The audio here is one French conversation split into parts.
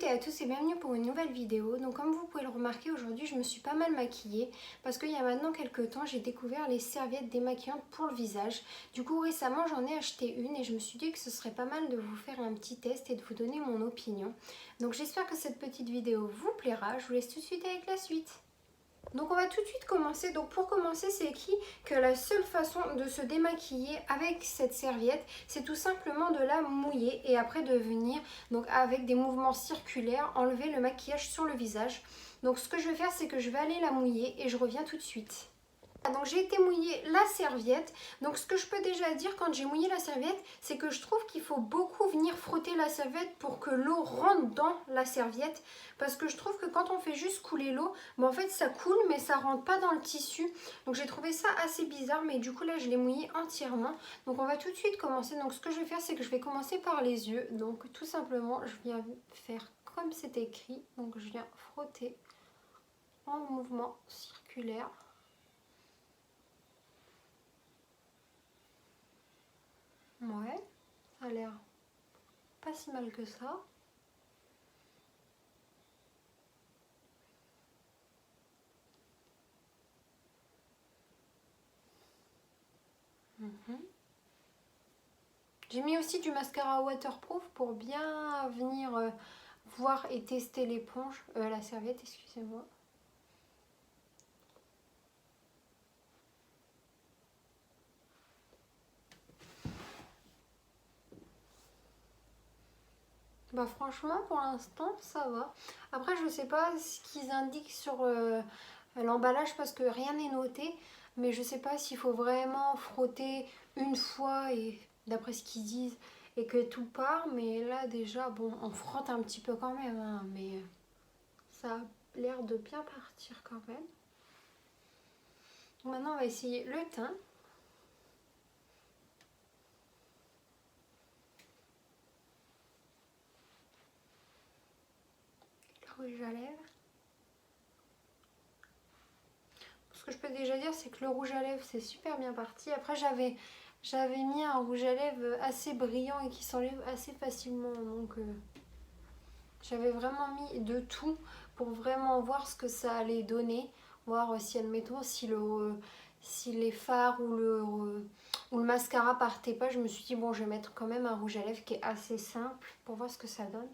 et à tous et bienvenue pour une nouvelle vidéo. Donc comme vous pouvez le remarquer, aujourd'hui je me suis pas mal maquillée parce qu'il y a maintenant quelques temps j'ai découvert les serviettes démaquillantes pour le visage. Du coup récemment j'en ai acheté une et je me suis dit que ce serait pas mal de vous faire un petit test et de vous donner mon opinion. Donc j'espère que cette petite vidéo vous plaira. Je vous laisse tout de suite avec la suite. Donc on va tout de suite commencer. Donc pour commencer, c'est écrit que la seule façon de se démaquiller avec cette serviette, c'est tout simplement de la mouiller et après de venir, donc avec des mouvements circulaires, enlever le maquillage sur le visage. Donc ce que je vais faire, c'est que je vais aller la mouiller et je reviens tout de suite. Donc j'ai été mouiller la serviette. Donc ce que je peux déjà dire quand j'ai mouillé la serviette, c'est que je trouve qu'il faut beaucoup venir frotter la serviette pour que l'eau rentre dans la serviette. Parce que je trouve que quand on fait juste couler l'eau, en fait ça coule mais ça rentre pas dans le tissu. Donc j'ai trouvé ça assez bizarre, mais du coup là je l'ai mouillé entièrement. Donc on va tout de suite commencer. Donc ce que je vais faire, c'est que je vais commencer par les yeux. Donc tout simplement je viens faire comme c'est écrit. Donc je viens frotter en mouvement circulaire. Ouais, ça a l'air pas si mal que ça. J'ai mis aussi du mascara waterproof pour bien venir voir et tester l'éponge, la serviette, excusez-moi. Bah franchement pour l'instant ça va. Après je sais pas ce qu'ils indiquent sur l'emballage parce que rien n'est noté. Mais je sais pas s'il faut vraiment frotter une fois et d'après ce qu'ils disent et que tout part. Mais là déjà bon on frotte un petit peu quand même hein, mais ça a l'air de bien partir quand même. Maintenant on va essayer le teint. Rouge à lèvres. Ce que je peux déjà dire, c'est que le rouge à lèvres c'est super bien parti. Après j'avais mis un rouge à lèvres assez brillant et qui s'enlève assez facilement. Donc j'avais vraiment mis de tout pour vraiment voir ce que ça allait donner. Voir si admettons si les fards ou le mascara partaient pas. Je me suis dit bon je vais mettre quand même un rouge à lèvres qui est assez simple pour voir ce que ça donne.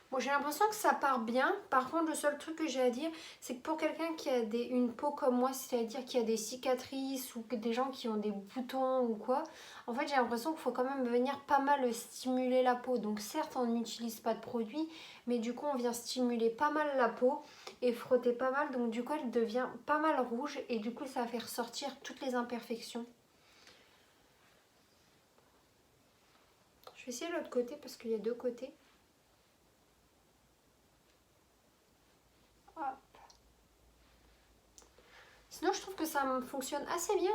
Bon, j'ai l'impression que ça part bien. Par contre, le seul truc que j'ai à dire, c'est que pour quelqu'un qui a une peau comme moi, c'est-à-dire qui a des cicatrices ou que des gens qui ont des boutons ou quoi, en fait, j'ai l'impression qu'il faut quand même venir pas mal stimuler la peau. Donc certes, on n'utilise pas de produit, mais du coup, on vient stimuler pas mal la peau et frotter pas mal. Donc du coup, elle devient pas mal rouge et du coup, ça va faire ressortir toutes les imperfections. Je vais essayer l'autre côté parce qu'il y a deux côtés. Sinon, je trouve que ça fonctionne assez bien.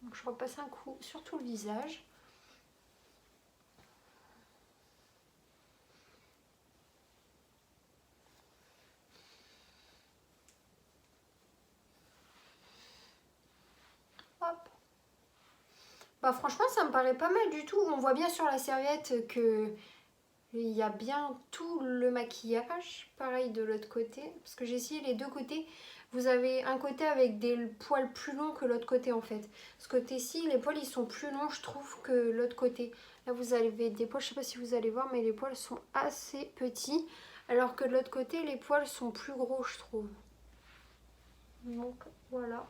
Donc, je repasse un coup sur tout le visage. Hop. Bah, franchement, ça me paraît pas mal du tout. On voit bien sur la serviette que il y a bien tout le maquillage. Pareil de l'autre côté. Parce que j'ai essayé les deux côtés. Vous avez un côté avec des poils plus longs que l'autre côté en fait. Ce côté-ci, les poils ils sont plus longs je trouve que l'autre côté. Là vous avez des poils, je sais pas si vous allez voir, mais les poils sont assez petits. Alors que de l'autre côté, les poils sont plus gros je trouve. Donc voilà.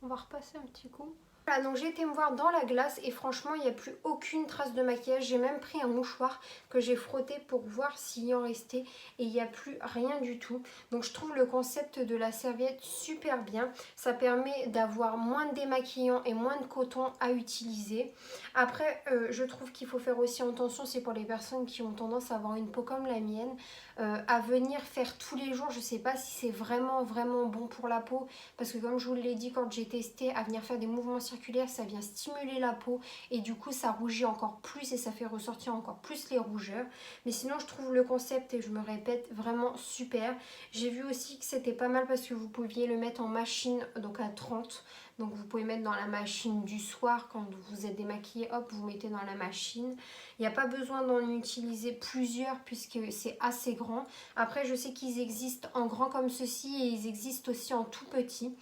On va repasser un petit coup. Voilà, donc j'ai été me voir dans la glace et franchement il n'y a plus aucune trace de maquillage. J'ai même pris un mouchoir que j'ai frotté pour voir s'il y en restait et il n'y a plus rien du tout. Donc je trouve le concept de la serviette super bien. Ça permet d'avoir moins de démaquillant et moins de coton à utiliser. Après je trouve qu'il faut faire aussi attention, c'est pour les personnes qui ont tendance à avoir une peau comme la mienne, à venir faire tous les jours. Je ne sais pas si c'est vraiment bon pour la peau parce que comme je vous l'ai dit quand j'ai testé, à venir faire des mouvements circulaires, ça vient stimuler la peau et du coup ça rougit encore plus et ça fait ressortir encore plus les rougeurs. Mais sinon je trouve le concept, et je me répète, vraiment super. J'ai vu aussi que c'était pas mal parce que vous pouviez le mettre en machine, donc à 30. Donc vous pouvez mettre dans la machine du soir quand vous êtes démaquillé, hop, vous mettez dans la machine. Il n'y a pas besoin d'en utiliser plusieurs puisque c'est assez grand. Après je sais qu'ils existent en grand comme ceci et ils existent aussi en tout petit.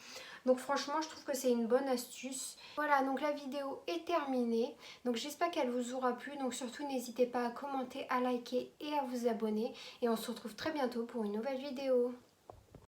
Donc franchement je trouve que c'est une bonne astuce. Voilà, donc la vidéo est terminée. Donc j'espère qu'elle vous aura plu. Donc surtout n'hésitez pas à commenter, à liker et à vous abonner. Et on se retrouve très bientôt pour une nouvelle vidéo.